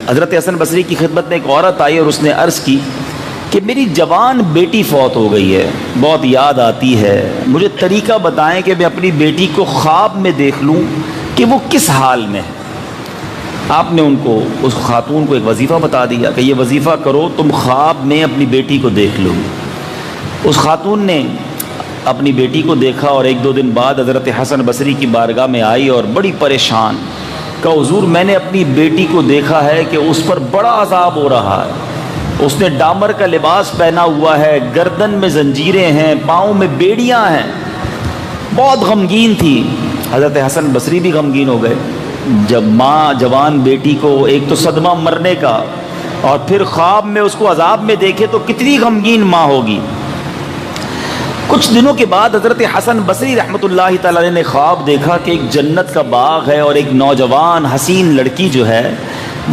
حضرت حسن بصری کی خدمت میں ایک عورت آئی اور اس نے عرض کی کہ میری جوان بیٹی فوت ہو گئی ہے، بہت یاد آتی ہے، مجھے طریقہ بتائیں کہ میں اپنی بیٹی کو خواب میں دیکھ لوں کہ وہ کس حال میں ہے۔ آپ نے ان کو، اس خاتون کو ایک وظیفہ بتا دیا کہ یہ وظیفہ کرو، تم خواب میں اپنی بیٹی کو دیکھ لو۔ اس خاتون نے اپنی بیٹی کو دیکھا اور ایک دو دن بعد حضرت حسن بصری کی بارگاہ میں آئی اور بڑی پریشان، کہا حضور میں نے اپنی بیٹی کو دیکھا ہے کہ اس پر بڑا عذاب ہو رہا ہے، اس نے ڈامر کا لباس پہنا ہوا ہے، گردن میں زنجیریں ہیں، پاؤں میں بیڑیاں ہیں، بہت غمگین تھی۔ حضرت حسن بصری بھی غمگین ہو گئے۔ جب ماں جوان بیٹی کو ایک تو صدمہ مرنے کا اور پھر خواب میں اس کو عذاب میں دیکھے تو کتنی غمگین ماں ہوگی۔ کچھ دنوں کے بعد حضرت حسن بصری رحمۃ اللہ تعالی علیہ نے خواب دیکھا کہ ایک جنت کا باغ ہے اور ایک نوجوان حسین لڑکی جو ہے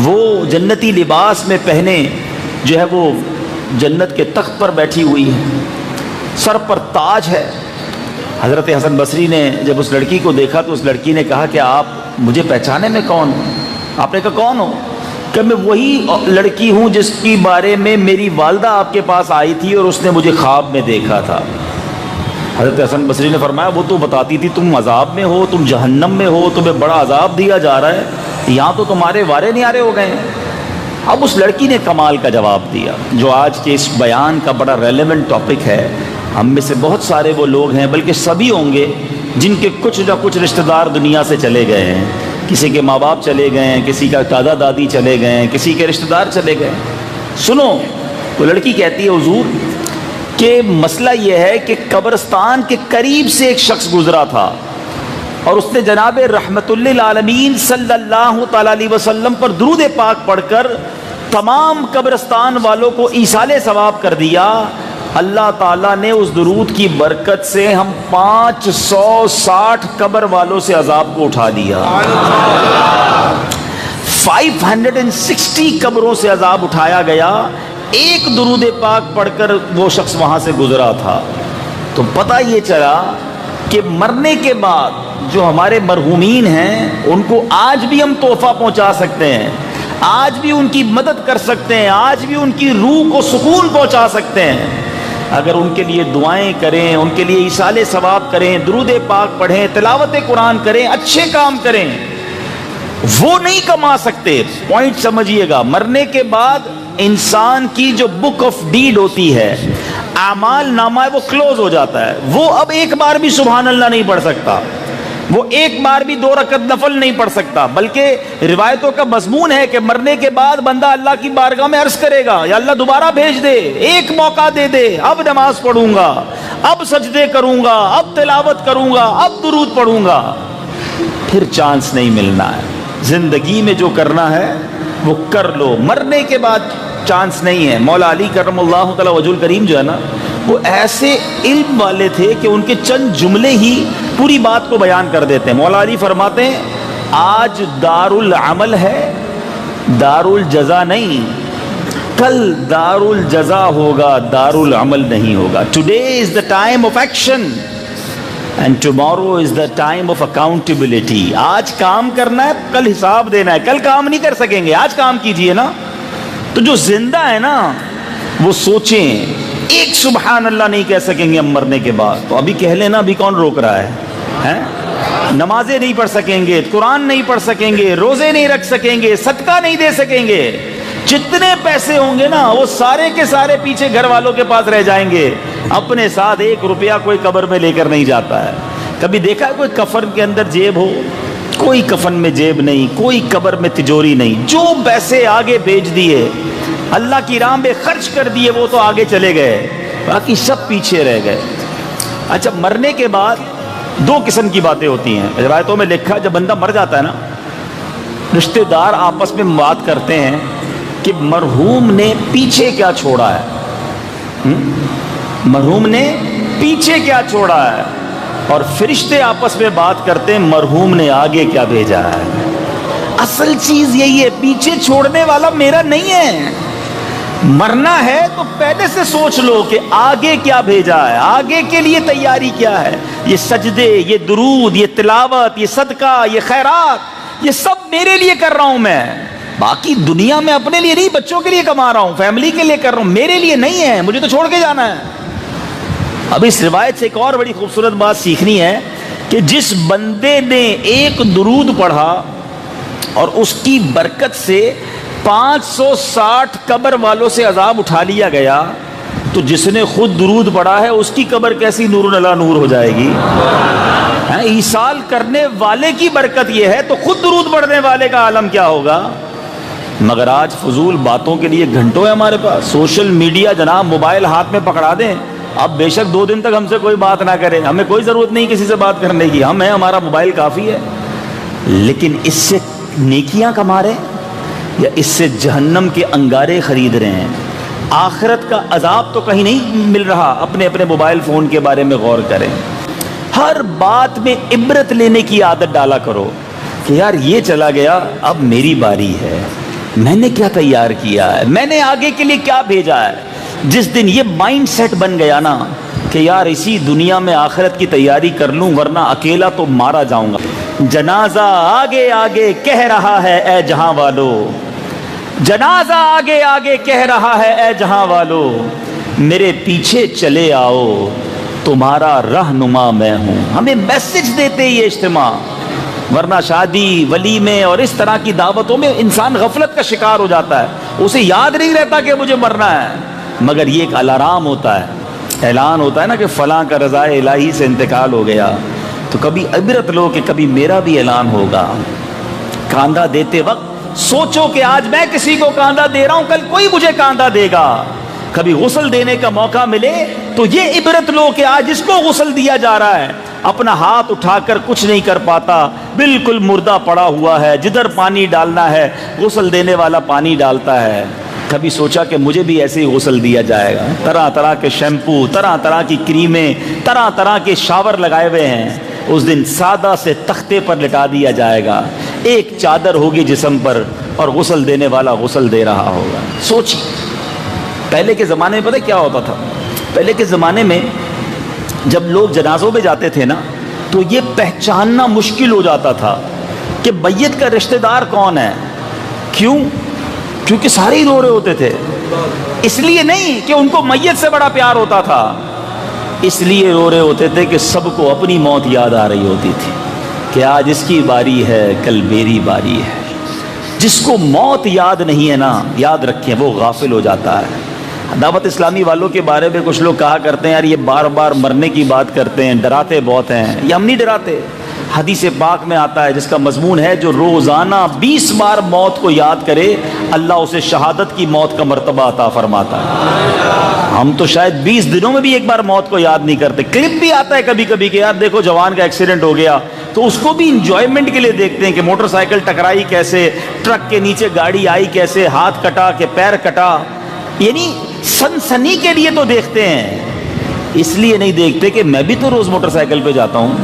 وہ جنتی لباس میں پہنے جو ہے وہ جنت کے تخت پر بیٹھی ہوئی ہے، سر پر تاج ہے۔ حضرت حسن بصری نے جب اس لڑکی کو دیکھا تو اس لڑکی نے کہا کہ آپ مجھے پہچانے میں کون ہو؟ آپ نے کہا کون ہو؟ کہ میں وہی لڑکی ہوں جس کے بارے میں میری والدہ آپ کے پاس آئی تھی اور اس نے مجھے خواب میں دیکھا تھا۔ حضرت حسن بصری نے فرمایا وہ تو بتاتی تھی تم عذاب میں ہو، تم جہنم میں ہو، تمہیں بڑا عذاب دیا جا رہا ہے، یہاں تو تمہارے وارے نیارے ہو گئے ہیں۔ اب اس لڑکی نے کمال کا جواب دیا جو آج کے اس بیان کا بڑا ریلیونٹ ٹاپک ہے۔ ہم میں سے بہت سارے وہ لوگ ہیں، بلکہ سبھی ہوں گے جن کے کچھ نہ کچھ رشتہ دار دنیا سے چلے گئے ہیں، کسی کے ماں باپ چلے گئے ہیں، کسی کا دادا دادی چلے گئے ہیں، کسی کے رشتہ دار چلے گئے۔ سنو، وہ لڑکی کہتی ہے حضور کہ مسئلہ یہ ہے کہ قبرستان کے قریب سے ایک شخص گزرا تھا اور اس نے جناب رحمت للعالمین صلی اللہ تعالی علیہ وسلم پر درود پاک پڑھ کر تمام قبرستان والوں کو ایصال ثواب کر دیا۔ اللہ تعالیٰ نے اس درود کی برکت سے ہم 560 قبر والوں سے عذاب کو اٹھا دیا۔ 560 قبروں سے عذاب اٹھایا گیا، ایک درود پاک پڑھ کر وہ شخص وہاں سے گزرا تھا۔ تو پتہ یہ چلا کہ مرنے کے بعد جو ہمارے مرحومین ہیں ان کو آج بھی ہم تحفہ پہنچا سکتے ہیں، آج بھی ان کی مدد کر سکتے ہیں، آج بھی ان کی روح کو سکون پہنچا سکتے ہیں اگر ان کے لیے دعائیں کریں، ان کے لیے ایصال ثواب کریں، درود پاک پڑھیں، تلاوت قرآن کریں، اچھے کام کریں۔ وہ نہیں کما سکتے، پوائنٹ سمجھیے گا۔ مرنے کے بعد انسان کی جو بک آف ڈیڈ ہوتی ہے، اعمال نامہ ہے، وہ کلوز ہو جاتا ہے۔ وہ اب ایک بار بھی سبحان اللہ نہیں پڑھ سکتا، وہ ایک بار بھی 2 رکعت نفل نہیں پڑھ سکتا، بلکہ روایتوں کا مضمون ہے کہ مرنے کے بعد بندہ اللہ کی بارگاہ میں عرض کرے گا یا اللہ دوبارہ بھیج دے، ایک موقع دے دے، اب نماز پڑھوں گا، اب سجدے کروں گا، اب تلاوت کروں گا، اب درود پڑھوں گا۔ پھر چانس نہیں ملنا ہے۔ زندگی میں جو کرنا ہے وہ کر لو، مرنے کے بعد چانس نہیں ہے۔ مولا علی کرم اللہ تعالی وجہ الکریم جو ہے نا، وہ ایسے علم والے تھے کہ ان کے چند جملے ہی پوری بات کو بیان کر دیتے ہیں۔ مولا علی فرماتے ہیں آج دار العمل ہے، دار الجزا نہیں، کل دار الجزا ہوگا، دار العمل نہیں ہوگا۔ Today is the time of action and tomorrow is the time of accountability. آج کام کرنا ہے، کل حساب دینا ہے، کل کام نہیں کر سکیں گے، آج کام کیجئے نا۔ تو جو زندہ ہے نا وہ سوچیں، ایک سبحان اللہ نہیں کہہ سکیں گے ہم مرنے کے بعد، تو ابھی کہہ لینا، ابھی کون روک رہا ہے؟ نمازیں نہیں پڑھ سکیں گے، قرآن نہیں پڑھ سکیں گے، روزے نہیں رکھ سکیں گے، صدقہ نہیں دے سکیں گے، جتنے پیسے ہوں گے نا وہ سارے کے سارے پیچھے گھر والوں کے پاس رہ جائیں گے، اپنے ساتھ 1 روپیہ کوئی قبر میں لے کر نہیں جاتا ہے۔ کبھی دیکھا ہے کوئی کفن کے اندر جیب ہو؟ کوئی کفن میں جیب نہیں، کوئی قبر میں تجوری نہیں، جو پیسے آگے بھیج دیے، اللہ کی راہ میں خرچ کر دیے، وہ تو آگے چلے گئے، باقی سب پیچھے رہ گئے۔ اچھا، مرنے کے بعد 2 قسم کی باتیں ہوتی ہیں۔ روایتوں میں لکھا جب بندہ مر جاتا ہے نا، رشتہ دار آپس میں بات کرتے ہیں کہ مرحوم نے پیچھے کیا چھوڑا ہے، مرحوم نے پیچھے کیا چھوڑا ہے، اور فرشتے آپس میں بات کرتے ہیں مرحوم نے آگے کیا بھیجا ہے۔ اصل چیز یہی ہے، پیچھے چھوڑنے والا میرا نہیں ہے۔ مرنا ہے تو پہلے سے سوچ لو کہ آگے کیا بھیجا ہے، آگے کے لیے تیاری کیا ہے۔ یہ سجدے، یہ درود، یہ تلاوت، یہ صدقہ، یہ خیرات، یہ سب میرے لیے کر رہا ہوں میں۔ باقی دنیا میں اپنے لیے نہیں، بچوں کے لیے کما رہا ہوں، فیملی کے لیے کر رہا ہوں، میرے لیے نہیں ہے، مجھے تو چھوڑ کے جانا ہے۔ اب اس روایت سے ایک اور بڑی خوبصورت بات سیکھنی ہے کہ جس بندے نے ایک درود پڑھا اور اس کی برکت سے 560 قبر والوں سے عذاب اٹھا لیا گیا، تو جس نے خود درود پڑھا ہے اس کی قبر کیسی نور علی نور ہو جائے گی؟ ایصال کرنے والے کی برکت یہ ہے، تو خود درود پڑھنے والے کا عالم کیا ہوگا؟ مگر آج فضول باتوں کے لیے گھنٹوں ہے ہمارے پاس، سوشل میڈیا جناب، موبائل ہاتھ میں پکڑا دیں، اب بے شک 2 دن تک ہم سے کوئی بات نہ کرے، ہمیں کوئی ضرورت نہیں کسی سے بات کرنے کی، ہم ہیں، ہمارا موبائل کافی ہے، لیکن اس سے نیکیاں کما رہے ہیں یا اس سے جہنم کے انگارے خرید رہے ہیں؟ آخرت کا عذاب تو کہیں نہیں مل رہا، اپنے اپنے موبائل فون کے بارے میں غور کریں، ہر بات میں عبرت لینے کی عادت ڈالا کرو کہ یار یہ چلا گیا، اب میری باری ہے، میں نے کیا تیار کیا ہے، میں نے آگے کے لیے کیا بھیجا ہے۔ جس دن یہ مائنڈ سیٹ بن گیا نا کہ یار اسی دنیا میں آخرت کی تیاری کر لوں ورنہ اکیلا تو مارا جاؤں گا۔ جنازہ آگے آگے کہہ رہا ہے اے جہاں والو، جنازہ آگے آگے کہہ رہا ہے اے جہاں والو، میرے پیچھے چلے آؤ تمہارا رہنما میں ہوں۔ ہمیں میسج دیتے یہ اجتماع، ورنہ شادی ولیمے اور اس طرح کی دعوتوں میں انسان غفلت کا شکار ہو جاتا ہے، اسے یاد نہیں رہتا کہ مجھے مرنا ہے، مگر یہ ایک الارم ہوتا ہے، اعلان ہوتا ہے نا کہ فلاں کا رضا الہی سے انتقال ہو گیا، تو کبھی عبرت لو کہ کبھی میرا بھی اعلان ہوگا۔ کاندھا دیتے وقت سوچو کہ آج میں کسی کو کاندھا دے رہا ہوں، کل کوئی مجھے کاندھا دے گا۔ کبھی غسل دینے کا موقع ملے تو یہ عبرت لو کہ آج جس کو غسل دیا جا رہا ہے اپنا ہاتھ اٹھا کر کچھ نہیں کر پاتا، بالکل مردہ پڑا ہوا ہے، جدھر پانی ڈالنا ہے غسل دینے والا پانی ڈالتا ہے۔ کبھی سوچا کہ مجھے بھی ایسے ہی غسل دیا جائے گا؟ طرح طرح کے شیمپو، طرح طرح کی کریمیں، طرح طرح کے شاور لگائے ہوئے ہیں، اس دن سادہ سے تختے پر لٹا دیا جائے گا، ایک چادر ہوگی جسم پر اور غسل دینے والا غسل دے رہا ہوگا۔ سوچی پہلے کے زمانے میں پتہ کیا ہوتا تھا؟ پہلے کے زمانے میں جب لوگ جنازوں میں جاتے تھے نا تو یہ پہچاننا مشکل ہو جاتا تھا کہ میت کا رشتہ دار کون ہے۔ کیوں؟ کیونکہ سارے ہی رو رہے ہوتے تھے، اس لیے نہیں کہ ان کو میت سے بڑا پیار ہوتا تھا، اس لیے رو رہے ہوتے تھے کہ سب کو اپنی موت یاد آ رہی ہوتی تھی کہ آج اس کی باری ہے کل میری باری ہے۔ جس کو موت یاد نہیں ہے نا، یاد رکھیں وہ غافل ہو جاتا ہے۔ دعوت اسلامی والوں کے بارے میں کچھ لوگ کہا کرتے ہیں یار یہ بار بار مرنے کی بات کرتے ہیں، ڈراتے بہت ہیں۔ یہ ہم نہیں ڈراتے، حدیث پاک میں آتا ہے جس کا مضمون ہے جو روزانہ 20 بار موت کو یاد کرے اللہ اسے شہادت کی موت کا مرتبہ عطا فرماتا ہے۔ ہم تو شاید 20 دنوں میں بھی ایک بار موت کو یاد نہیں کرتے۔ کلپ بھی آتا ہے کبھی کبھی کہ یار دیکھو جوان کا ایکسیڈنٹ ہو گیا، تو اس کو بھی انجوائمنٹ کے لیے دیکھتے ہیں کہ موٹر سائیکل ٹکرائی کیسے، ٹرک کے نیچے گاڑی آئی کیسے، ہاتھ کٹا کہ پیر کٹا، یعنی سنسنی کے لیے تو دیکھتے ہیں، اس لیے نہیں دیکھتے کہ میں بھی تو روز موٹر سائیکل پہ جاتا ہوں،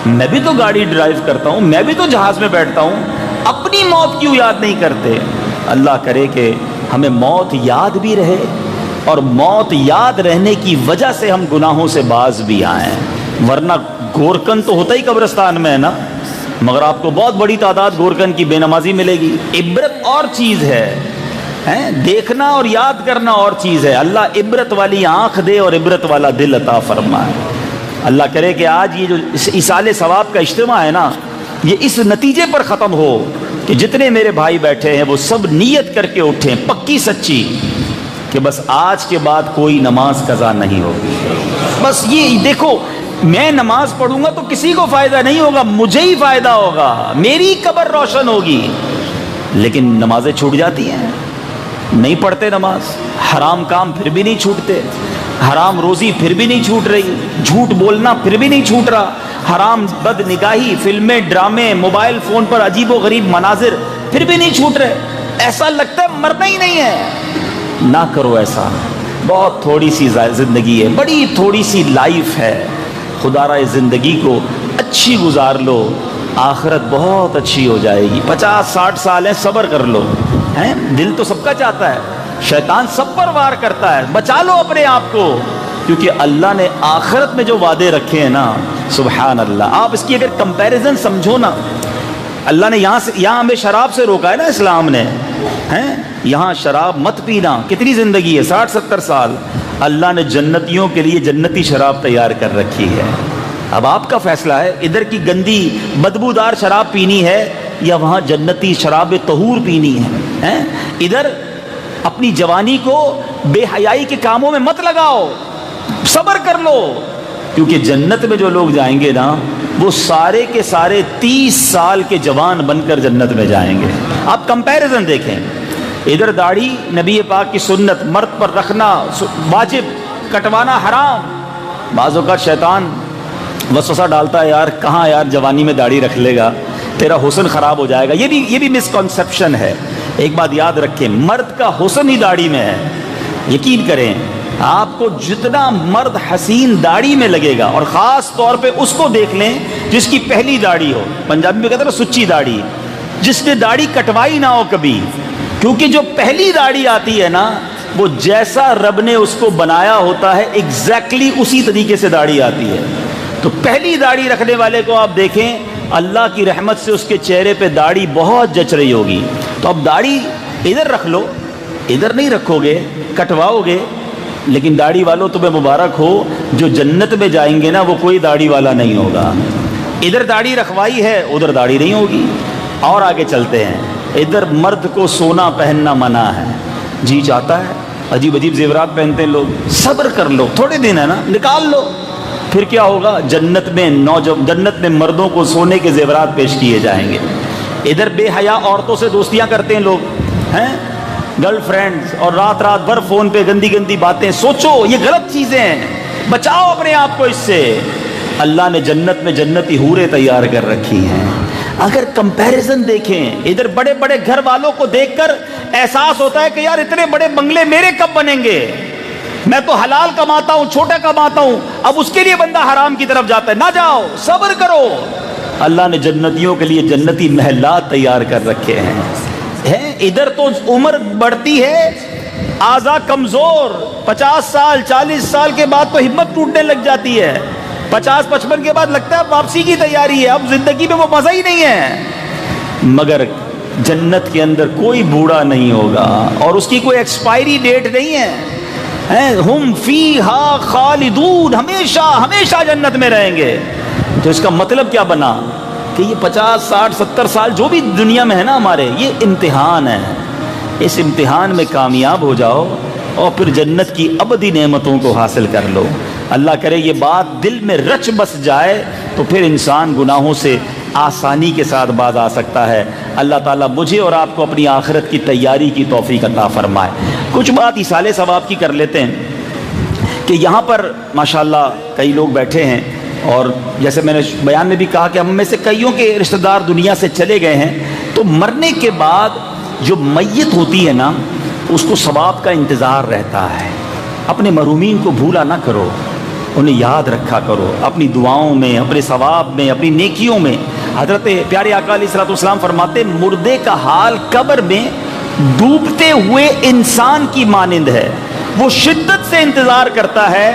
میں بھی تو گاڑی ڈرائیو کرتا ہوں، میں بھی تو جہاز میں بیٹھتا ہوں، اپنی موت کیوں یاد نہیں کرتے؟ اللہ کرے کہ ہمیں موت یاد بھی رہے اور موت یاد رہنے کی وجہ سے ہم گناہوں سے باز بھی آئیں، ورنہ گورکن تو ہوتا ہی قبرستان میں ہے نا، مگر آپ کو بہت بڑی تعداد گورکن کی بے نمازی ملے گی۔ عبرت اور چیز ہے، دیکھنا اور یاد کرنا اور چیز ہے۔ اللہ عبرت والی آنکھ دے اور عبرت والا دل عطا فرمائے۔ اللہ کرے کہ آج یہ جو ایصال ثواب کا اجتماع ہے نا، یہ اس نتیجے پر ختم ہو کہ جتنے میرے بھائی بیٹھے ہیں وہ سب نیت کر کے اٹھیں پکی سچی کہ بس آج کے بعد کوئی نماز قضا نہیں ہوگی۔ بس یہ دیکھو، میں نماز پڑھوں گا تو کسی کو فائدہ نہیں ہوگا، مجھے ہی فائدہ ہوگا، میری قبر روشن ہوگی۔ لیکن نمازیں چھوٹ جاتی ہیں، نہیں پڑھتے نماز، حرام کام پھر بھی نہیں چھوٹتے، حرام روزی پھر بھی نہیں چھوٹ رہی، جھوٹ بولنا پھر بھی نہیں چھوٹ رہا، حرام بد نگاہی، فلمیں، ڈرامے، موبائل فون پر عجیب و غریب مناظر پھر بھی نہیں چھوٹ رہے۔ ایسا لگتا ہے مرنا ہی نہیں ہے۔ نہ کرو ایسا، بہت تھوڑی سی زندگی ہے، بڑی تھوڑی سی لائف ہے، خدا را زندگی کو اچھی گزار لو، آخرت بہت اچھی ہو جائے گی۔ 50-60 سال ہیں، صبر کر لو، دل تو سب کا چاہتا ہے، شیطان سب پر وار کرتا ہے، بچا لو اپنے آپ کو، کیونکہ اللہ نے آخرت میں جو وعدے رکھے ہیں نا، سبحان اللہ۔ آپ اس کی اگر کمپیریزن سمجھو نا، اللہ نے یہاں ہمیں شراب سے روکا ہے نا اسلام نے، ہیں یہاں شراب مت پینا. کتنی زندگی ہے؟ 60-70 سال. اللہ نے جنتیوں کے لیے جنتی شراب تیار کر رکھی ہے. اب آپ کا فیصلہ ہے ادھر کی گندی بدبودار شراب پینی ہے یا وہاں جنتی شراب طہور پینی ہے. ادھر اپنی جوانی کو بے حیائی کے کاموں میں مت لگاؤ, صبر کر لو, کیونکہ جنت میں جو لوگ جائیں گے نا وہ سارے کے سارے 30 سال کے جوان بن کر جنت میں جائیں گے. آپ کمپیریزن دیکھیں, ادھر داڑھی نبی پاک کی سنت, مرد پر رکھنا واجب, کٹوانا حرام. بعض اوقات شیطان وسوسہ ڈالتا ہے, یار کہاں یار جوانی میں داڑھی رکھ لے گا, تیرا حسن خراب ہو جائے گا. یہ بھی مسکنسیپشن ہے. ایک بات یاد رکھیں, مرد کا حسن ہی داڑھی میں ہے. یقین کریں, آپ کو جتنا مرد حسین داڑھی میں لگے گا, اور خاص طور پہ اس کو دیکھ لیں جس کی پہلی داڑھی ہو. پنجابی میں کہتے ہیں نا سچی داڑھی, جس نے داڑھی کٹوائی نہ ہو کبھی, کیونکہ جو پہلی داڑھی آتی ہے نا وہ جیسا رب نے اس کو بنایا ہوتا ہے ایگزیکٹلی اسی طریقے سے داڑھی آتی ہے. تو پہلی داڑھی رکھنے والے کو آپ دیکھیں, اللہ کی رحمت سے اس کے چہرے پہ داڑھی بہت جچ رہی ہوگی. تو اب داڑھی ادھر رکھ لو, ادھر نہیں رکھو گے کٹواؤ گے. لیکن داڑھی والوں تمہیں مبارک ہو, جو جنت میں جائیں گے نا وہ کوئی داڑھی والا نہیں ہوگا. ادھر داڑھی رکھوائی ہے, ادھر داڑھی نہیں ہوگی. اور آگے چلتے ہیں, ادھر مرد کو سونا پہننا منع ہے. جی چاہتا ہے عجیب عجیب زیورات پہنتے ہیں لوگ, صبر کر لو, تھوڑے دن ہے نا, نکال لو. پھر کیا ہوگا؟ جنت میں مردوں کو سونے کے زیورات پیش کیے جائیں گے. ادھر بے حیا عورتوں سے دوستیاں کرتے ہیں لوگ, ہیں گرل فرینڈز, اور رات رات بھر فون پہ گندی گندی باتیں. سوچو یہ غلط چیزیں ہیں, بچاؤ اپنے آپ کو اس سے. اللہ نے جنت میں جنتی حوریں تیار کر رکھی ہیں. اگر کمپیریزن دیکھیں, ادھر بڑے بڑے گھر والوں کو دیکھ کر احساس ہوتا ہے کہ یار اتنے بڑے بنگلے میرے کب بنیں گے, میں تو حلال کماتا ہوں, چھوٹا کماتا ہوں. اب اس کے لیے بندہ حرام کی طرف جاتا ہے. نہ جاؤ, صبر کرو. اللہ نے جنتیوں کے لیے جنتی محلات تیار کر رکھے ہیں. ادھر تو عمر بڑھتی ہے, اعضاء کمزور, 50 سال 40 سال کے بعد تو ہمت ٹوٹنے لگ جاتی ہے. 50-55 کے بعد لگتا ہے اب واپسی کی تیاری ہے, اب زندگی میں وہ مزہ ہی نہیں ہے. مگر جنت کے اندر کوئی بوڑھا نہیں ہوگا, اور اس کی کوئی ایکسپائری ڈیٹ نہیں ہے. ہم فیہا خالدون, ہمیشہ ہمیشہ جنت میں رہیں گے. تو اس کا مطلب کیا بنا کہ یہ 50 60 70 سال جو بھی دنیا میں ہے نا ہمارے, یہ امتحان ہے. اس امتحان میں کامیاب ہو جاؤ اور پھر جنت کی ابدی نعمتوں کو حاصل کر لو. اللہ کرے یہ بات دل میں رچ بس جائے تو پھر انسان گناہوں سے آسانی کے ساتھ باز آ سکتا ہے. اللہ تعالیٰ مجھے اور آپ کو اپنی آخرت کی تیاری کی توفیق عطا فرمائے. کچھ بات ایصال ثواب کی کر لیتے ہیں کہ یہاں پر ماشاءاللہ کئی لوگ بیٹھے ہیں, اور جیسے میں نے بیان میں بھی کہا کہ ہم میں سے کئیوں کے رشتہ دار دنیا سے چلے گئے ہیں. تو مرنے کے بعد جو میت ہوتی ہے نا اس کو ثواب کا انتظار رہتا ہے. اپنے مرحومین کو بھولا نہ کرو, انہیں یاد رکھا کرو اپنی دعاؤں میں, اپنے ثواب میں, اپنی نیکیوں میں. حضرت پیارے آقا علیہ الصلوۃ والسلام فرماتے مردے کا حال قبر میں ڈوبتے ہوئے انسان کی مانند ہے. وہ شدت سے انتظار کرتا ہے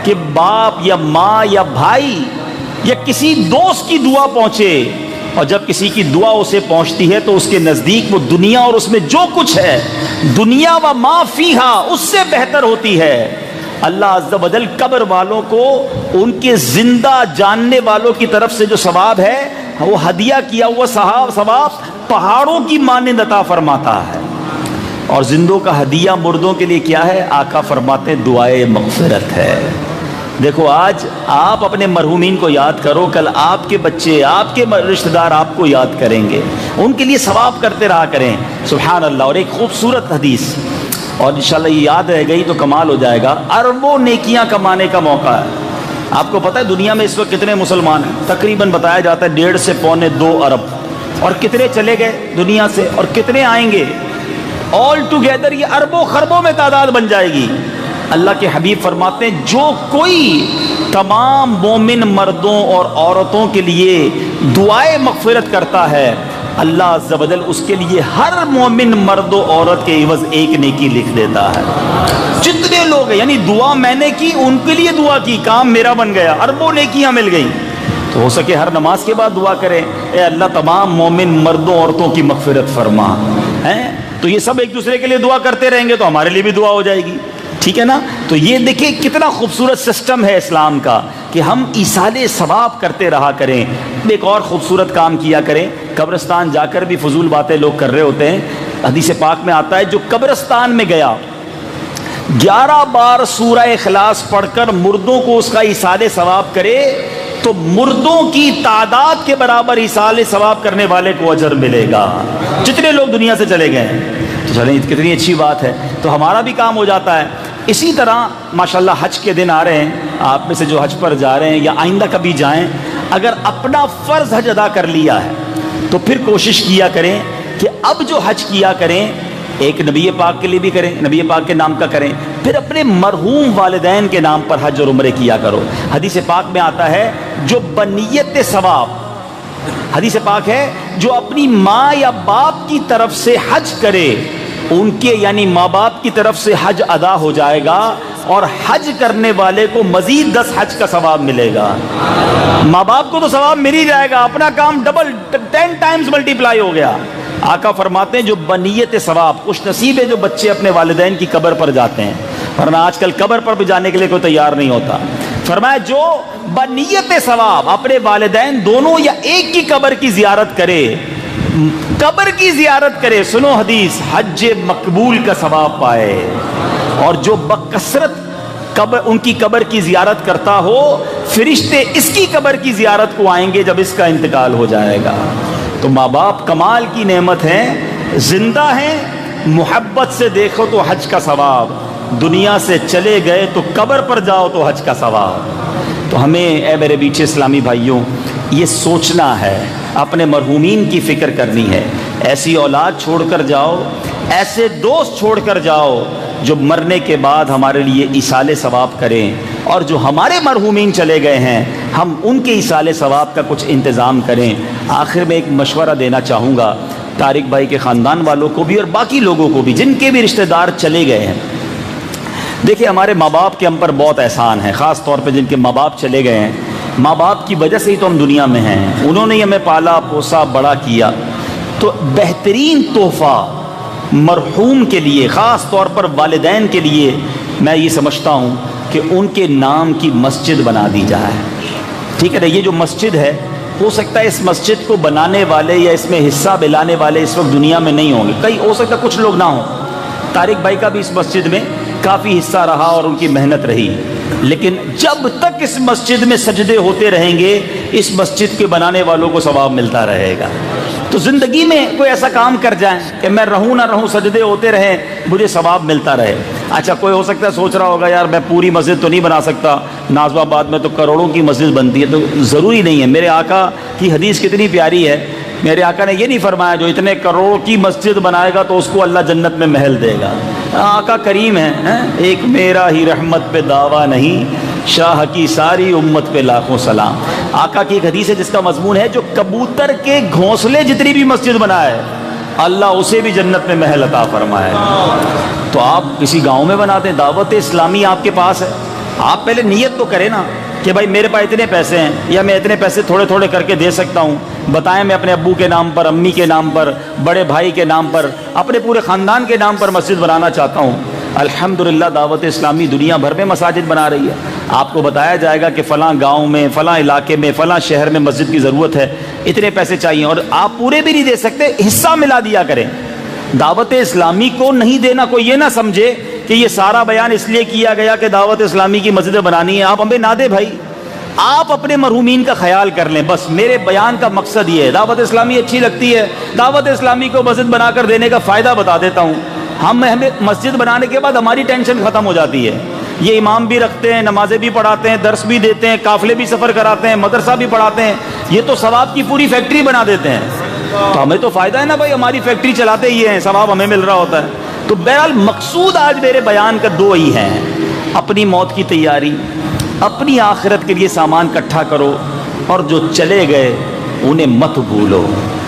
کہ باپ یا ماں یا بھائی یا کسی دوست کی دعا پہنچے, اور جب کسی کی دعا اسے پہنچتی ہے تو اس کے نزدیک وہ دنیا اور اس میں جو کچھ ہے, دنیا و ما فیہا, اس سے بہتر ہوتی ہے. اللہ عز و جل قبر والوں کو ان کے زندہ جاننے والوں کی طرف سے جو ثواب ہے وہ ہدیہ کیا ہوا ثواب پہاڑوں کی مانند عطا فرماتا ہے. اور زندوں کا ہدیہ مردوں کے لیے کیا ہے؟ آقا فرماتے دعائے مغفرت ہے. دیکھو آج آپ اپنے مرحومین کو یاد کرو, کل آپ کے بچے, آپ کے رشتہ دار آپ کو یاد کریں گے, ان کے لیے ثواب کرتے رہا کریں. سبحان اللہ. اور ایک خوبصورت حدیث, اور انشاءاللہ یہ یاد رہ گئی تو کمال ہو جائے گا. اربوں نیکیاں کمانے کا موقع ہے. آپ کو پتہ ہے دنیا میں اس وقت کتنے مسلمان ہیں؟ تقریباً بتایا جاتا ہے 1.5 سے 1.25 ارب. اور کتنے چلے گئے دنیا سے اور کتنے آئیں گے؟ آل ٹوگیدر یہ اربوں خربوں میں تعداد بن جائے گی. اللہ کے حبیب فرماتے ہیں جو کوئی تمام مومن مردوں اور عورتوں کے لیے دعائے مغفرت کرتا ہے, اللہ عز و جل اس کے لیے ہر مومن مرد و عورت کے عوض ایک نیکی لکھ دیتا ہے. جتنے لوگ ہیں, یعنی دعا میں نے کی, ان کے لیے دعا کی, کام میرا بن گیا, اربوں نیکیاں مل گئیں. تو ہو سکے ہر نماز کے بعد دعا کریں, اے اللہ تمام مومن مردوں عورتوں کی مغفرت فرما. تو یہ سب ایک دوسرے کے لیے دعا کرتے رہیں گے تو ہمارے لیے بھی دعا ہو جائے گی، ٹھیک ہے نا؟ تو یہ دیکھیں کتنا خوبصورت سسٹم ہے اسلام کا کہ ہم ایصال ثواب کرتے رہا کریں۔ ایک اور خوبصورت کام کیا کریں، قبرستان جا کر بھی فضول باتیں لوگ کر رہے ہوتے ہیں۔ حدیث پاک میں آتا ہے جو قبرستان میں گیا 11 بار سورہ اخلاص پڑھ کر مردوں کو اس کا ایصال ثواب کرے تو مردوں کی تعداد کے برابر ایصال ثواب کرنے والے کو اجر ملے گا، جتنے لوگ دنیا سے چلے گئے ہیں۔ تو چلیں کتنی اچھی بات ہے، تو ہمارا بھی کام ہو جاتا ہے۔ اسی طرح ماشاءاللہ حج کے دن آ رہے ہیں، آپ میں سے جو حج پر جا رہے ہیں یا آئندہ کبھی جائیں، اگر اپنا فرض حج ادا کر لیا ہے تو پھر کوشش کیا کریں کہ اب جو حج کیا کریں ایک نبی پاک کے لیے بھی کریں، نبی پاک کے نام کا کریں، پھر اپنے مرحوم والدین کے نام پر حج اور عمرے کیا کرو۔ حدیث پاک میں آتا ہے جو بنیت ثواب، حدیث پاک ہے جو اپنی ماں یا باپ کی طرف سے حج کرے ان کے یعنی ماں باپ کی طرف سے حج ادا ہو جائے گا اور حج کرنے والے کو مزید 10 حج کا ثواب ملے گا۔ ماں باپ کو تو ثواب مل ہی جائے گا، اپنا کام ڈبل 10 ٹائمز ملٹیپلائی ہو گیا۔ آقا فرماتے ہیں جو بنیت ثواب، خوش نصیب ہے جو بچے اپنے والدین کی قبر پر جاتے ہیں، ورنہ آج کل قبر پر بھی جانے کے لیے کوئی تیار نہیں ہوتا۔ فرمایا جو بنیت ثواب اپنے والدین دونوں یا ایک کی قبر کی زیارت کرے، قبر کی زیارت کرے، سنو حدیث، حج مقبول کا ثواب پائے، اور جو بکثرت قبر ان کی قبر کی زیارت کرتا ہو فرشتے اس کی قبر کی زیارت کو آئیں گے جب اس کا انتقال ہو جائے گا۔ تو ماں باپ کمال کی نعمت ہیں، زندہ ہیں، محبت سے دیکھو تو حج کا ثواب، دنیا سے چلے گئے تو قبر پر جاؤ تو حج کا ثواب۔ تو ہمیں اے میرے بیٹھے اسلامی بھائیوں یہ سوچنا ہے، اپنے مرحومین کی فکر کرنی ہے، ایسی اولاد چھوڑ کر جاؤ، ایسے دوست چھوڑ کر جاؤ جو مرنے کے بعد ہمارے لیے ایصال ثواب کریں، اور جو ہمارے مرحومین چلے گئے ہیں ہم ان کے ایصال ثواب کا کچھ انتظام کریں۔ آخر میں ایک مشورہ دینا چاہوں گا طارق بھائی کے خاندان والوں کو بھی اور باقی لوگوں کو بھی جن کے بھی رشتہ دار چلے گئے ہیں۔ دیکھیں ہمارے ماں باپ کے ہم پر بہت احسان ہے، خاص طور پہ جن کے ماں باپ چلے گئے ہیں، ماں باپ کی وجہ سے ہی تو ہم دنیا میں ہیں، انہوں نے ہمیں پالا پوسا بڑا کیا۔ تو بہترین تحفہ مرحوم کے لیے، خاص طور پر والدین کے لیے، میں یہ سمجھتا ہوں کہ ان کے نام کی مسجد بنا دی جائے، ٹھیک ہے نا؟ یہ جو مسجد ہے ہو سکتا ہے اس مسجد کو بنانے والے یا اس میں حصہ ملانے والے اس وقت دنیا میں نہیں ہوں گے، کئی ہو سکتا ہے کچھ لوگ نہ ہوں، طارق بھائی کا بھی اس مسجد میں کافی حصہ رہا اور ان کی محنت رہی، لیکن جب تک اس مسجد میں سجدے ہوتے رہیں گے اس مسجد کے بنانے والوں کو ثواب ملتا رہے گا۔ تو زندگی میں کوئی ایسا کام کر جائیں کہ میں رہوں نہ رہوں سجدے ہوتے رہیں مجھے ثواب ملتا رہے۔ اچھا کوئی ہو سکتا ہے سوچ رہا ہوگا یار میں پوری مسجد تو نہیں بنا سکتا، نازو آباد میں تو کروڑوں کی مسجد بنتی ہے، تو ضروری نہیں ہے۔ میرے آقا کی حدیث کتنی پیاری ہے، میرے آقا نے یہ نہیں فرمایا جو اتنے کروڑ کی مسجد بنائے گا تو اس کو اللہ جنت میں محل دے گا۔ آقا کریم ہے، ایک میرا ہی رحمت پہ دعویٰ نہیں، شاہ کی ساری امت پہ لاکھوں سلام۔ آقا کی ایک حدیث ہے جس کا مضمون ہے جو کبوتر کے گھونسلے جتنی بھی مسجد بنائے اللہ اسے بھی جنت میں محل عطا فرمائے۔ تو آپ کسی گاؤں میں بنا دیں، دعوت اسلامی آپ کے پاس ہے، آپ پہلے نیت تو کریں نا کہ بھائی میرے پاس اتنے پیسے ہیں یا میں اتنے پیسے تھوڑے تھوڑے کر کے دے سکتا ہوں، بتائیں میں اپنے ابو کے نام پر، امی کے نام پر، بڑے بھائی کے نام پر، اپنے پورے خاندان کے نام پر مسجد بنانا چاہتا ہوں۔ الحمدللہ دعوت اسلامی دنیا بھر میں مساجد بنا رہی ہے، آپ کو بتایا جائے گا کہ فلاں گاؤں میں، فلاں علاقے میں، فلاں شہر میں مسجد کی ضرورت ہے، اتنے پیسے چاہیے، اور آپ پورے بھی نہیں دے سکتے، حصہ ملا دیا کریں۔ دعوت اسلامی کو نہیں دینا، کوئی یہ نہ سمجھے کہ یہ سارا بیان اس لیے کیا گیا کہ دعوت اسلامی کی مسجدیں بنانی ہے، آپ ہمیں نہ دے بھائی، آپ اپنے مرحومین کا خیال کر لیں، بس میرے بیان کا مقصد یہ ہے۔ دعوت اسلامی اچھی لگتی ہے، دعوت اسلامی کو مسجد بنا کر دینے کا فائدہ بتا دیتا ہوں۔ ہمیں مسجد بنانے کے بعد ہماری ٹینشن ختم ہو جاتی ہے، یہ امام بھی رکھتے ہیں، نمازیں بھی پڑھاتے ہیں، درس بھی دیتے ہیں، قافلے بھی سفر کراتے ہیں، مدرسہ بھی پڑھاتے ہیں، یہ تو ثواب کی پوری فیکٹری بنا دیتے ہیں۔ تو ہمیں تو فائدہ ہے نا بھائی، ہماری فیکٹری چلاتے ہی ہیں، ثواب ہمیں مل رہا ہوتا ہے۔ تو بہرحال مقصود آج میرے بیان کا دو ہی ہیں، اپنی موت کی تیاری، اپنی آخرت کے لیے سامان اکٹھا کرو، اور جو چلے گئے انہیں مت بھولو،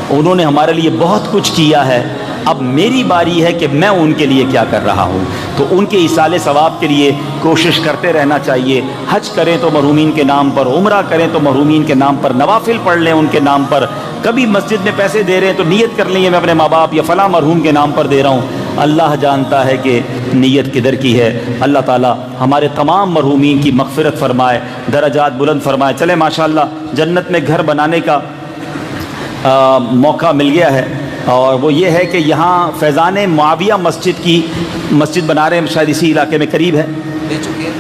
انہوں نے ہمارے لیے بہت کچھ کیا ہے، اب میری باری ہے کہ میں ان کے لیے کیا کر رہا ہوں۔ تو ان کے ایصال ثواب کے لیے کوشش کرتے رہنا چاہیے۔ حج کریں تو مرحومین کے نام پر، عمرہ کریں تو مرحومین کے نام پر، نوافل پڑھ لیں ان کے نام پر، کبھی مسجد میں پیسے دے رہے ہیں تو نیت کر لیں میں اپنے ماں باپ یا فلاں مرحوم کے نام پر دے رہا ہوں۔ اللہ جانتا ہے کہ نیت کدھر کی ہے۔ اللہ تعالیٰ ہمارے تمام مرحومین کی مغفرت فرمائے، درجات بلند فرمائے۔ چلے ماشاءاللہ جنت میں گھر بنانے کا موقع مل گیا ہے، اور وہ یہ ہے کہ یہاں فیضان معاویہ مسجد بنا رہے ہیں، شاید اسی علاقے میں قریب ہے۔ لے چکے ہیں۔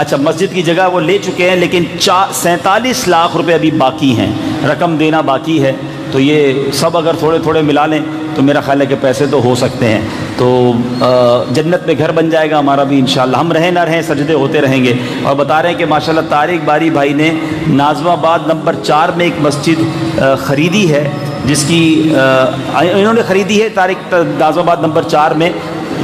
اچھا مسجد کی جگہ وہ لے چکے ہیں، لیکن 47 لاکھ روپے ابھی باقی ہیں، رقم دینا باقی ہے۔ تو یہ سب اگر تھوڑے تھوڑے ملا لیں تو میرا خیال ہے کہ پیسے تو ہو سکتے ہیں، تو جنت میں گھر بن جائے گا ہمارا بھی انشاءاللہ۔ ہم رہیں نہ رہیں سجدے ہوتے رہیں گے۔ اور بتا رہے ہیں کہ ماشاءاللہ طارق باری بھائی نے ناظم آباد نمبر 4 میں ایک مسجد خریدی ہے، جس کی انہوں نے خریدی ہے طارق ناظم آباد نمبر 4 میں،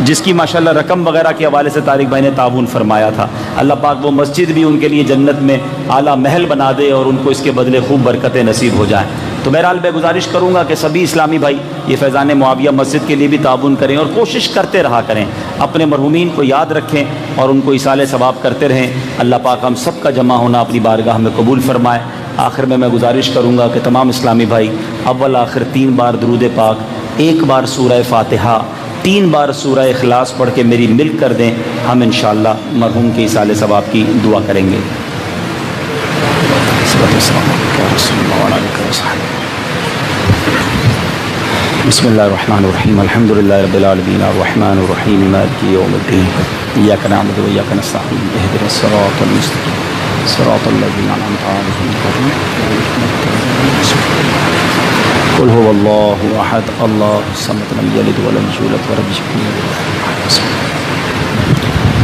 جس کی ماشاءاللہ رقم وغیرہ کے حوالے سے طارق بھائی نے تعاون فرمایا تھا۔ اللہ پاک وہ مسجد بھی ان کے لیے جنت میں اعلیٰ محل بنا دے اور ان کو اس کے بدلے خوب برکتیں نصیب ہو جائیں۔ تو بہرحال میں گزارش کروں گا کہ سبھی اسلامی بھائی یہ فیضان معاویہ مسجد کے لیے بھی تعاون کریں اور کوشش کرتے رہا کریں، اپنے مرحومین کو یاد رکھیں اور ان کو ایصال ثواب کرتے رہیں۔ اللہ پاک ہم سب کا جمع ہونا اپنی بارگاہ میں قبول فرمائے۔ آخر میں گزارش کروں گا کہ تمام اسلامی بھائی اول آخر 3 بار درود پاک، 1 بار سورہ فاتحہ، 3 بار سورہ اخلاص پڑھ کے میری مل کر دیں، ہم انشاءاللہ مرحوم کے ایصال ثواب کی دعا کریں گے۔ بسم اللہ الرحمن الرحیم، الحمد للہ رب العالمین، الرحمن الرحیم، مالک یوم الدین، ایاک نعبد و ایاک نستعین، اہدنا الصراط المستقیم، صراط الذین انعمت علیہم۔ قل هو اللہ احد اللہ الصمد لم یلد ولم یولد ولم یکن له کفوا احد۔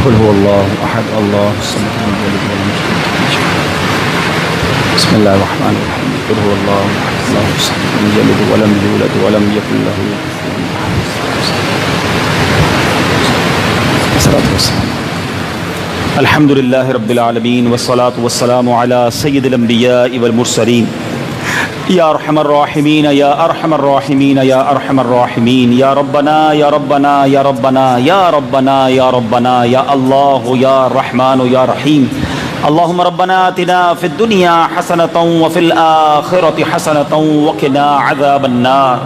قل هو اللہ احد اللہ الصمد لم یلد ولم یولد ولم یکن له۔ بسم اللہ الرحمن الرحیم، قل هو اللہ احد اللہ الصمد لم یلد ولم یولد ولم یکن له کفوا احد۔ الحمد للہ رب العالمین والصلاة والسلام علی سید الانبیاء والمرسلین، یا ارحم الراحمین یا ارحم الراحمین یا ارحم الراحمین، یا ربنا یا ربنا یا ربنا یا ربنا یا ربنا یا اللہ یا رحمان یا رحیم۔ اللہم ربنا آتنا فی الدنیا حسنة وفی الآخرة حسنة وقنا عذاب النار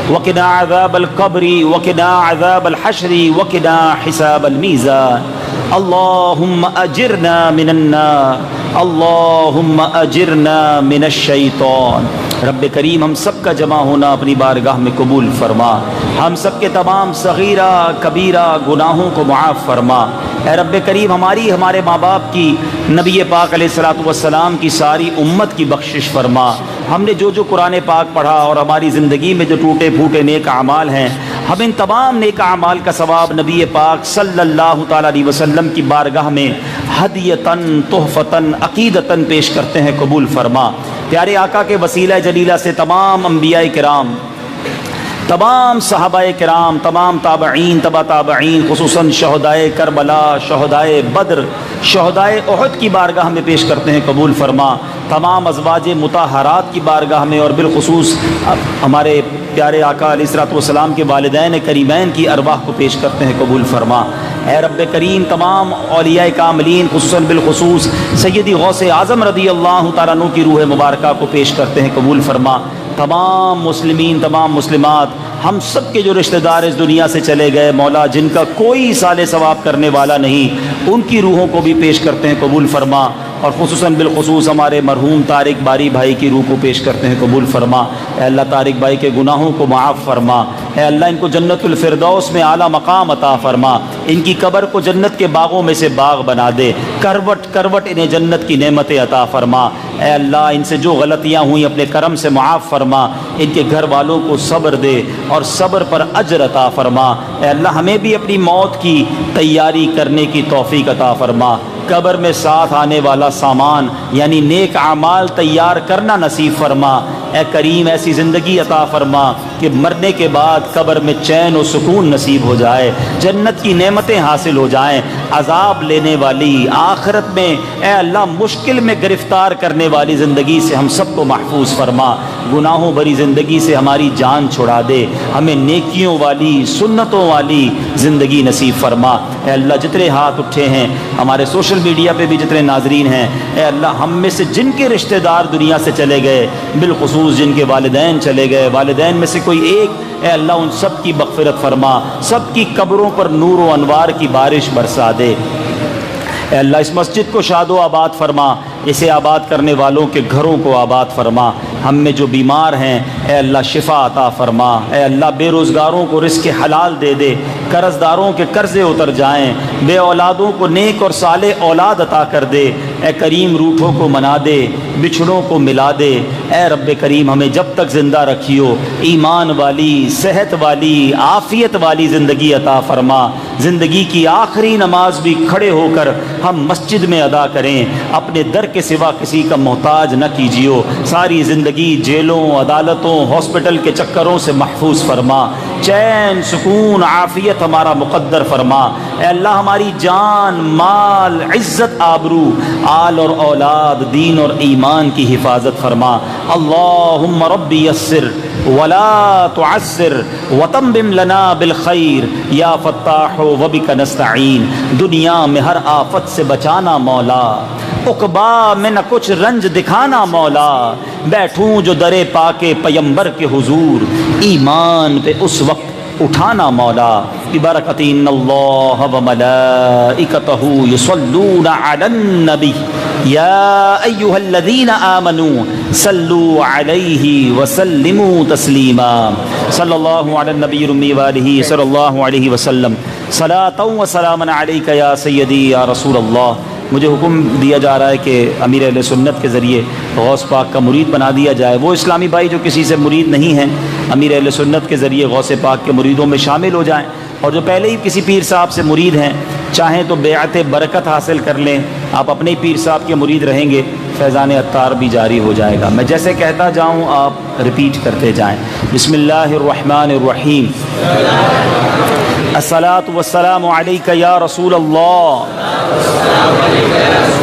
وقنا عذاب القبر وقنا عذاب الحشر وقنا حساب المیزان۔ اللہم اجرنا من النار اللہم اجرنا من الشیطان۔ رب کریم ہم سب کا جمع ہونا اپنی بارگاہ میں قبول فرما، ہم سب کے تمام صغیرہ کبیرہ گناہوں کو معاف فرما۔ اے رب کریم ہمارے ماں باپ کی، نبی پاک علیہ الصلوۃ والسلام کی ساری امت کی بخشش فرما۔ ہم نے جو قرآن پاک پڑھا اور ہماری زندگی میں جو ٹوٹے پھوٹے نیک اعمال ہیں، ہم ان تمام نیک اعمال کا ثواب نبی پاک صلی اللہ تعالیٰ علیہ وسلم کی بارگاہ میں ہدیتاً تحفتاً عقیدتاً پیش کرتے ہیں، قبول فرما۔ پیارے آقا کے وسیلہ جلیلہ سے تمام انبیاء کرام، تمام صحابہ کرام، تمام تابعین، تبع تابعین، خصوصاً شہدائے کربلا، شہدائے بدر، شہدائے احد کی بارگاہ میں پیش کرتے ہیں، قبول فرما۔ تمام ازواج مطہرات کی بارگاہ میں اور بالخصوص ہمارے پیارے آقا علیہ الصلوۃ والسلام کے والدین کریمین کی ارواح کو پیش کرتے ہیں، قبول فرما۔ اے رب کریم تمام اولیاء کاملین، خصوصاً بالخصوص سیدی غوث اعظم رضی اللہ تعالیٰ عنہ کی روح مبارکہ کو پیش کرتے ہیں، قبول فرما۔ تمام مسلمین، تمام مسلمات، ہم سب کے جو رشتہ دار اس دنیا سے چلے گئے مولا، جن کا کوئی ایصال ثواب کرنے والا نہیں، ان کی روحوں کو بھی پیش کرتے ہیں، قبول فرما۔ اور خصوصاً بالخصوص ہمارے مرحوم طارق باری بھائی کی روح کو پیش کرتے ہیں، قبول فرما۔ اے اللہ طارق بھائی کے گناہوں کو معاف فرما۔ اے اللہ ان کو جنت الفردوس میں اعلیٰ مقام عطا فرما، ان کی قبر کو جنت کے باغوں میں سے باغ بنا دے، کروٹ کروٹ انہیں جنت کی نعمتیں عطا فرما۔ اے اللہ ان سے جو غلطیاں ہوئیں اپنے کرم سے معاف فرما، ان کے گھر والوں کو صبر دے اور صبر پر اجر عطا فرما۔ اے اللہ ہمیں بھی اپنی موت کی تیاری کرنے کی توفیق عطا فرما۔ قبر میں ساتھ آنے والا سامان یعنی نیک اعمال تیار کرنا نصیب فرما۔ اے کریم ایسی زندگی عطا فرما کہ مرنے کے بعد قبر میں چین و سکون نصیب ہو جائے، جنت کی نعمتیں حاصل ہو جائیں، عذاب لینے والی آخرت میں اے اللہ مشکل میں گرفتار کرنے والی زندگی سے ہم سب کو محفوظ فرما، گناہوں بھری زندگی سے ہماری جان چھڑا دے، ہمیں نیکیوں والی سنتوں والی زندگی نصیب فرما۔ اے اللہ جتنے ہاتھ اٹھے ہیں ہمارے سوشل میڈیا پہ بھی جتنے ناظرین ہیں، اے اللہ ہم میں سے جن کے رشتہ دار دنیا سے چلے گئے، بالخصوص جن کے والدین چلے گئے، والدین میں سے کوئی ایک، اے اللہ ان سب کی مغفرت فرما، سب کی قبروں پر نور و انوار کی بارش برسا دے۔ اے اللہ اس مسجد کو شاد و آباد فرما، اسے آباد کرنے والوں کے گھروں کو آباد فرما، ہم میں جو بیمار ہیں اے اللہ شفا عطا فرما، اے اللہ بے روزگاروں کو رزق حلال دے دے، قرض داروں کے قرضے اتر جائیں، بے اولادوں کو نیک اور صالح اولاد عطا کر دے، اے کریم روٹھوں کو منا دے، بچھڑوں کو ملا دے، اے رب کریم ہمیں جب تک زندہ رکھیو ایمان والی، صحت والی، عافیت والی زندگی عطا فرما، زندگی کی آخری نماز بھی کھڑے ہو کر ہم مسجد میں ادا کریں، اپنے در کے سوا کسی کا محتاج نہ کیجیو، ساری زندگی جیلوں، عدالتوں، ہاسپٹل کے چکروں سے محفوظ فرما، چین، سکون، عافیت ہمارا مقدر فرما، اے اللہ ہماری جان، مال، عزت، آبرو، آل اور اولاد، دین اور ایمان کی حفاظت فرما۔ اللہم رب یسر ولا تعسر وتمم لنا بالخیر یا فتاح وبک نستعین، دنیا میں ہر آفت سے بچانا مولا، عقبا میں نہ کچھ رنج دکھانا مولا، بیٹھوں جو در پاک پیمبر کے حضور، ایمان پہ اس وقت اٹھانا مولا، ببرکت ان اللہ وملائکتہ یصلون علی النبی یا ایہا الذین آمنوا صلوا علیہ وسلموا تسلیما، صلی اللہ علی النبی الامی وآلہ صلی اللہ علیہ وسلم، صلاۃ و سلاما علیک یا سیدی یا رسول اللہ۔ مجھے حکم دیا جا رہا ہے کہ امیر اہل سنت کے ذریعے غوث پاک کا مرید بنا دیا جائے، وہ اسلامی بھائی جو کسی سے مرید نہیں ہیں امیر اہل سنت کے ذریعے غوث پاک کے مریدوں میں شامل ہو جائیں، اور جو پہلے ہی کسی پیر صاحب سے مرید ہیں چاہیں تو بیعت برکت حاصل کر لیں، آپ اپنے ہی پیر صاحب کے مرید رہیں گے، فیضان عطار بھی جاری ہو جائے گا، میں جیسے کہتا جاؤں آپ ریپیٹ کرتے جائیں۔ بسم اللہ الرحمن الرحیم، الصلاۃ والسلام علیک یا رسول اللہ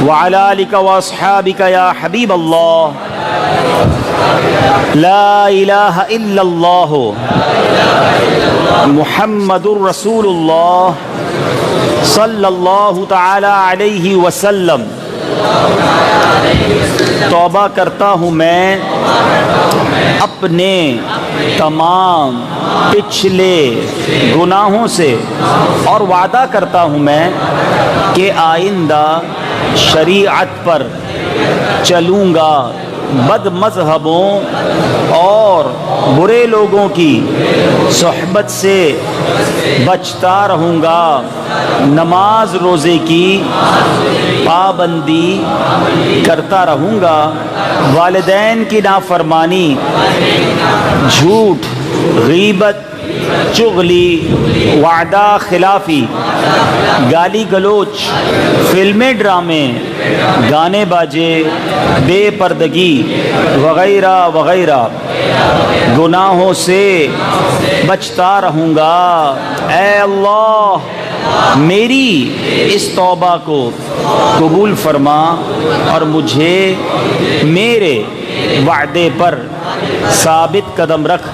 وعلی آلک واصحابک یا حبیب اللہ، لا الہ الا اللہ محمد الرسول اللہ صلی اللہ تعالی علیہ وسلم۔ توبہ کرتا ہوں میں اپنے تمام پچھلے گناہوں سے، اور وعدہ کرتا ہوں میں کہ آئندہ شریعت پر چلوں گا، بد مذہبوں اور برے لوگوں کی صحبت سے بچتا رہوں گا، نماز روزے کی پابندی کرتا رہوں گا، والدین کی نافرمانی، جھوٹ، غیبت، چغلی، وعدہ خلافی، گالی گلوچ، فلمیں، ڈرامے، گانے باجے، بے پردگی وغیرہ وغیرہ گناہوں سے بچتا رہوں گا۔ اے اللہ میری اس توبہ کو قبول فرما اور مجھے میرے وعدے پر ثابت قدم رکھ۔